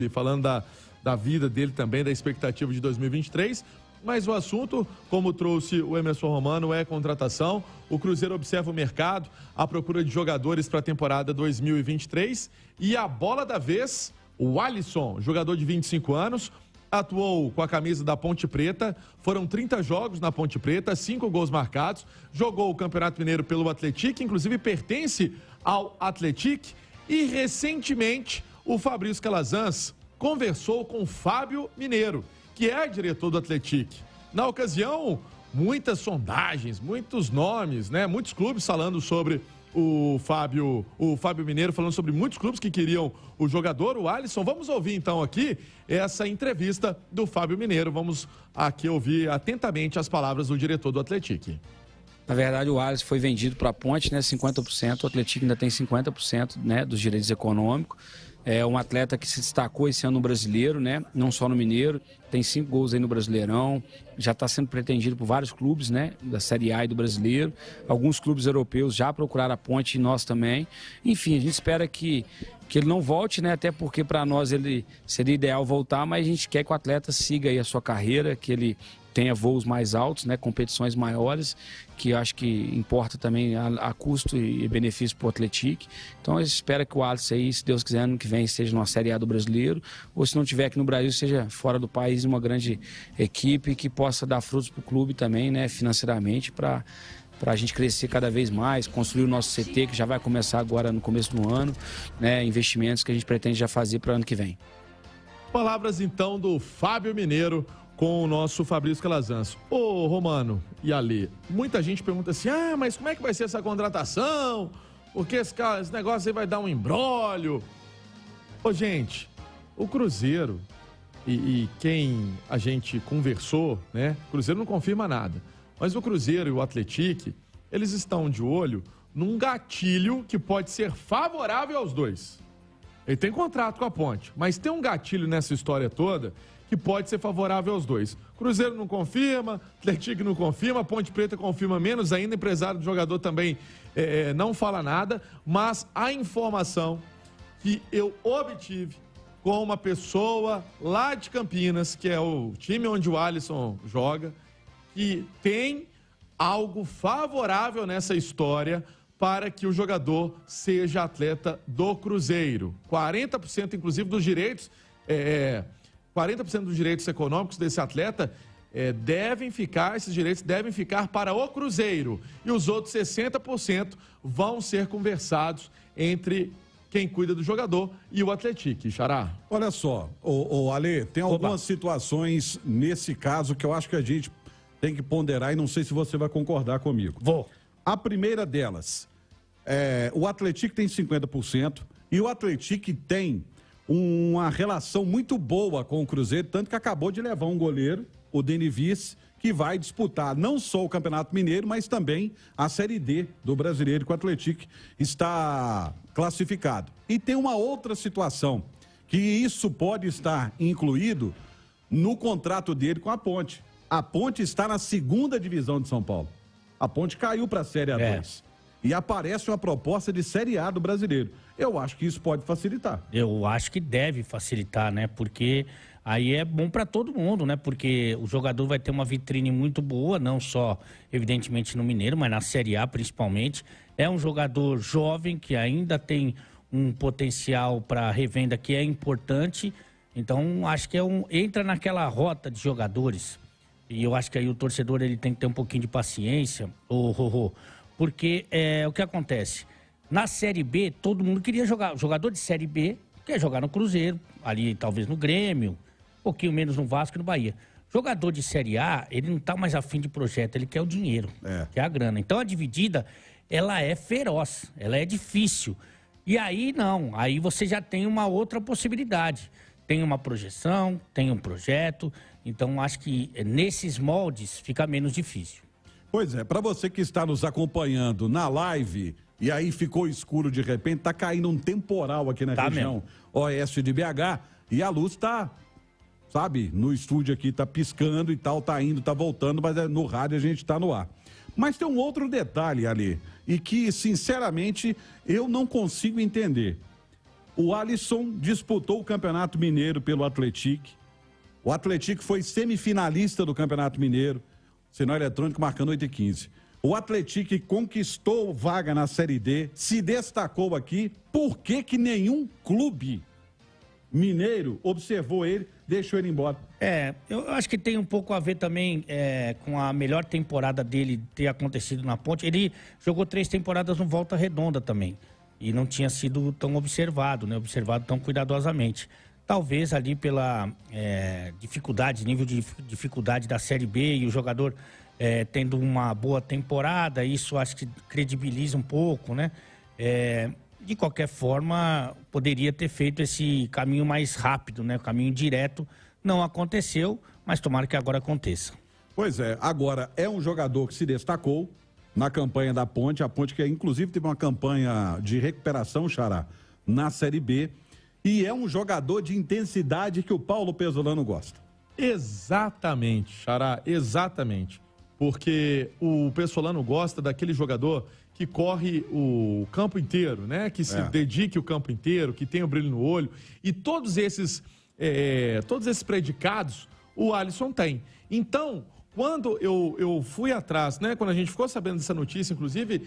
falando da vida dele também, da expectativa de 2023. Mas o assunto, como trouxe o Emerson Romano, é contratação. O Cruzeiro observa o mercado, a procura de jogadores para a temporada 2023. E a bola da vez, o Alisson, jogador de 25 anos, atuou com a camisa da Ponte Preta. Foram 30 jogos na Ponte Preta, 5 gols marcados. Jogou o Campeonato Mineiro pelo Atlético, inclusive pertence ao Atlético. E recentemente, o Fabrício Calazans conversou com o Fábio Mineiro, que é diretor do Atlético. Na ocasião, muitas sondagens, muitos nomes, né? Muitos clubes falando sobre o Fábio Mineiro, falando sobre muitos clubes que queriam o jogador, o Alisson. Vamos ouvir então aqui essa entrevista do Fábio Mineiro. Vamos aqui ouvir atentamente as palavras do diretor do Atlético. Na verdade, o Alisson foi vendido para a Ponte, né? 50%, o Atlético ainda tem 50%, né, dos direitos econômicos. É um atleta que se destacou esse ano no Brasileiro, né? Não só no Mineiro, tem 5 gols aí no Brasileirão, já está sendo pretendido por vários clubes, né? Da Série A e do Brasileiro. Alguns clubes europeus já procuraram a Ponte e nós também. Enfim, a gente espera que ele não volte, né? Até porque para nós ele seria ideal voltar, mas a gente quer que o atleta siga aí a sua carreira, que ele tenha voos mais altos, né, competições maiores, que eu acho que importa também a custo e benefício para o Atlético. Então, eu espero que o Alisson aí, se Deus quiser, ano que vem esteja numa Série A do Brasileiro, ou se não tiver aqui no Brasil, seja fora do país, uma grande equipe que possa dar frutos para o clube também, né, financeiramente, para a gente crescer cada vez mais, construir o nosso CT, que já vai começar agora no começo do ano, né, investimentos que a gente pretende já fazer para o ano que vem. Palavras, então, do Fábio Mineiro com o nosso Fabrício Calazans. Ô, Romano e Ali, muita gente pergunta assim, mas como é que vai ser essa contratação? Porque esse negócio aí vai dar um imbróglio. Ô, gente, o Cruzeiro e quem a gente conversou, né? O Cruzeiro não confirma nada, mas o Cruzeiro e o Atlético, eles estão de olho num gatilho que pode ser favorável aos dois. Ele tem contrato com a Ponte, mas tem um gatilho nessa história toda que pode ser favorável aos dois. Cruzeiro não confirma, Atlético não confirma, Ponte Preta confirma menos ainda, empresário do jogador também não fala nada, mas a informação que eu obtive com uma pessoa lá de Campinas, que é o time onde o Alisson joga, que tem algo favorável nessa história para que o jogador seja atleta do Cruzeiro. 40% inclusive dos direitos 40% dos direitos econômicos desse atleta esses direitos devem ficar para o Cruzeiro. E os outros 60% vão ser conversados entre quem cuida do jogador e o Atlético. Xará. Olha só, Ale, tem algumas situações nesse caso que eu acho que a gente tem que ponderar e não sei se você vai concordar comigo. Vou. A primeira delas, o Atlético tem 50% e o Atlético tem uma relação muito boa com o Cruzeiro, tanto que acabou de levar um goleiro, o Denivis, que vai disputar não só o Campeonato Mineiro, mas também a Série D do Brasileiro, que o Atlético está classificado. E tem uma outra situação, que isso pode estar incluído no contrato dele com a Ponte. A Ponte está na 2ª divisão de São Paulo. A Ponte caiu para a Série A2. E aparece uma proposta de Série A do Brasileiro. Eu acho que isso pode facilitar. Eu acho que deve facilitar, né? Porque aí é bom para todo mundo, né? Porque o jogador vai ter uma vitrine muito boa, não só, evidentemente, no Mineiro, mas na Série A principalmente. É um jogador jovem que ainda tem um potencial para revenda que é importante. Então, acho que entra naquela rota de jogadores. E eu acho que aí o torcedor ele tem que ter um pouquinho de paciência. Porque o que acontece? Na Série B, todo mundo queria jogar. O jogador de Série B quer jogar no Cruzeiro, ali talvez no Grêmio, um pouquinho menos no Vasco e no Bahia. Jogador de Série A, ele não tá mais afim de projeto, ele quer o dinheiro, quer a grana. Então a dividida, ela é feroz, ela é difícil. E aí não, aí você já tem uma outra possibilidade. Tem uma projeção, tem um projeto, então acho que nesses moldes fica menos difícil. Pois é, para você que está nos acompanhando na live e aí ficou escuro de repente, tá caindo um temporal aqui na região oeste de BH e a luz tá, sabe, no estúdio aqui tá piscando e tal, tá indo, tá voltando, mas no rádio a gente tá no ar. Mas tem um outro detalhe ali e que, sinceramente, eu não consigo entender. O Alisson disputou o Campeonato Mineiro pelo Atlético. O Atlético foi semifinalista do Campeonato Mineiro. Sinal eletrônico marcando 8h15. O Atlético conquistou vaga na Série D, se destacou aqui. Por que nenhum clube mineiro observou ele, deixou ele embora? Eu acho que tem um pouco a ver também com a melhor temporada dele ter acontecido na Ponte. Ele jogou 3 temporadas no Volta Redonda também. E não tinha sido tão observado, né? Observado tão cuidadosamente. Talvez ali pela dificuldade, nível de dificuldade da Série B e o jogador tendo uma boa temporada, isso acho que credibiliza um pouco, né? De qualquer forma, poderia ter feito esse caminho mais rápido, né? O caminho direto não aconteceu, mas tomara que agora aconteça. Pois é, agora é um jogador que se destacou na campanha da Ponte, a Ponte que inclusive teve uma campanha de recuperação, Xará, na Série B, e é um jogador de intensidade que o Paulo Pesolano gosta. Exatamente, Xará, exatamente. Porque o Pesolano gosta daquele jogador que corre o campo inteiro, né? Que se dedique o campo inteiro, que tenha o brilho no olho. E todos esses predicados o Alisson tem. Então, quando eu fui atrás, né? Quando a gente ficou sabendo dessa notícia, inclusive,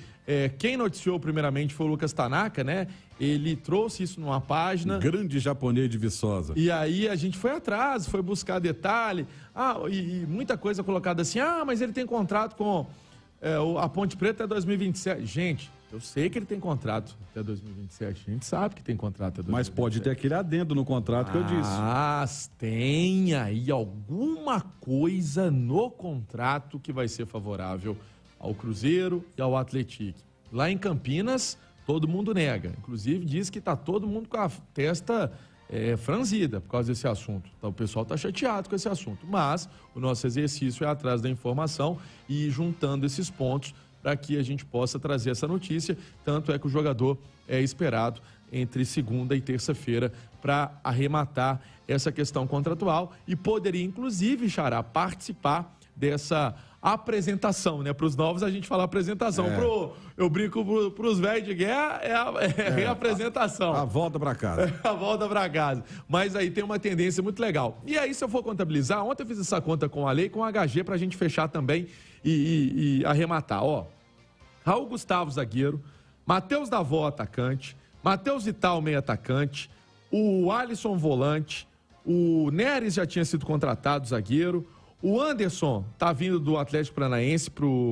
quem noticiou primeiramente foi o Lucas Tanaka, né? Ele trouxe isso numa página. Grande japonês de Viçosa. E aí a gente foi atrás, foi buscar detalhe. E muita coisa colocada assim, mas ele tem contrato com a Ponte Preta até 2027. Gente, eu sei que ele tem contrato até 2027. A gente sabe que tem contrato até 2027. Mas pode ter aquele adendo no contrato que eu disse. Tem aí alguma coisa no contrato que vai ser favorável ao Cruzeiro e ao Atlético. Lá em Campinas, todo mundo nega. Inclusive, diz que está todo mundo com a testa franzida por causa desse assunto. Então, o pessoal está chateado com esse assunto. Mas o nosso exercício é atrás da informação e ir juntando esses pontos para que a gente possa trazer essa notícia. Tanto é que o jogador é esperado entre segunda e terça-feira para arrematar essa questão contratual e poderia, inclusive, Xará, participar dessa apresentação, né? Para os novos a gente fala apresentação. Eu brinco para os velhos de guerra, é a apresentação. A volta para casa. A volta para casa. Mas aí tem uma tendência muito legal. E aí, se eu for contabilizar, ontem eu fiz essa conta com a Lei, com o HG, para a gente fechar também e arrematar. Raul Gustavo, zagueiro, Matheus Davó, atacante, Matheus Vital, meio atacante, o Alisson, volante, o Neres já tinha sido contratado, zagueiro, o Anderson tá vindo do Atlético Paranaense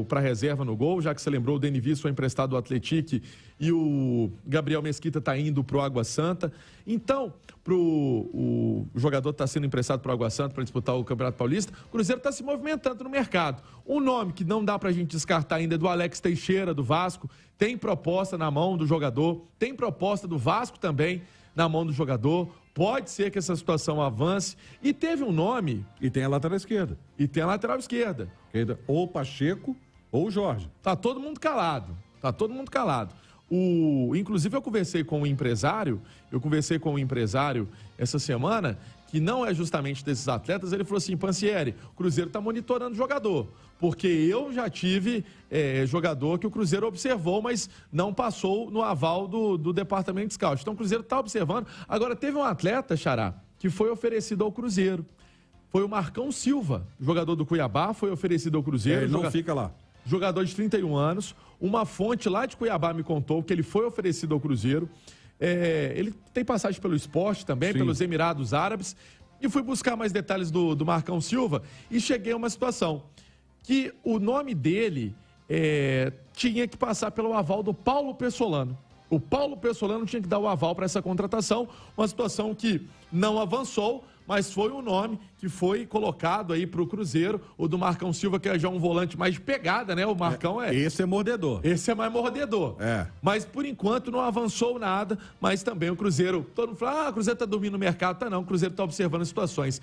para reserva no gol, já que você lembrou, o Denivis foi emprestado do Atlético e o Gabriel Mesquita tá indo pro Água Santa. Então, o jogador está sendo emprestado pro Água Santa para disputar o Campeonato Paulista, o Cruzeiro está se movimentando no mercado. Um nome que não dá pra gente descartar ainda é do Alex Teixeira, do Vasco. Tem proposta na mão do jogador, tem proposta do Vasco também na mão do jogador. Pode ser que essa situação avance. E teve um nome... E tem a lateral esquerda. E tem a lateral esquerda. Ou o Pacheco ou o Jorge. Tá todo mundo calado. Inclusive, eu conversei com um empresário essa semana, que não é justamente desses atletas. Ele falou assim: Pansieri, o Cruzeiro está monitorando o jogador, porque eu já tive jogador que o Cruzeiro observou, mas não passou no aval do departamento de scout. Então o Cruzeiro está observando. Agora, teve um atleta, Xará, que foi oferecido ao Cruzeiro. Foi o Marcão Silva, jogador do Cuiabá, foi oferecido ao Cruzeiro. Ele não fica lá. Jogador de 31 anos. Uma fonte lá de Cuiabá me contou que ele foi oferecido ao Cruzeiro. Ele tem passagem pelo esporte também, sim, pelos Emirados Árabes. E fui buscar mais detalhes do Marcão Silva e cheguei a uma situação que o nome dele tinha que passar pelo aval do Paulo Pesolano. O Paulo Pesolano tinha que dar o aval para essa contratação, uma situação que não avançou, mas foi um nome que foi colocado aí para o Cruzeiro, o do Marcão Silva, que é já um volante mais de pegada, né? O Marcão Esse é mordedor. Esse é mais mordedor. Mas, por enquanto, não avançou nada, mas também o Cruzeiro... Todo mundo fala, o Cruzeiro está dormindo no mercado. Tá não, o Cruzeiro está observando as situações.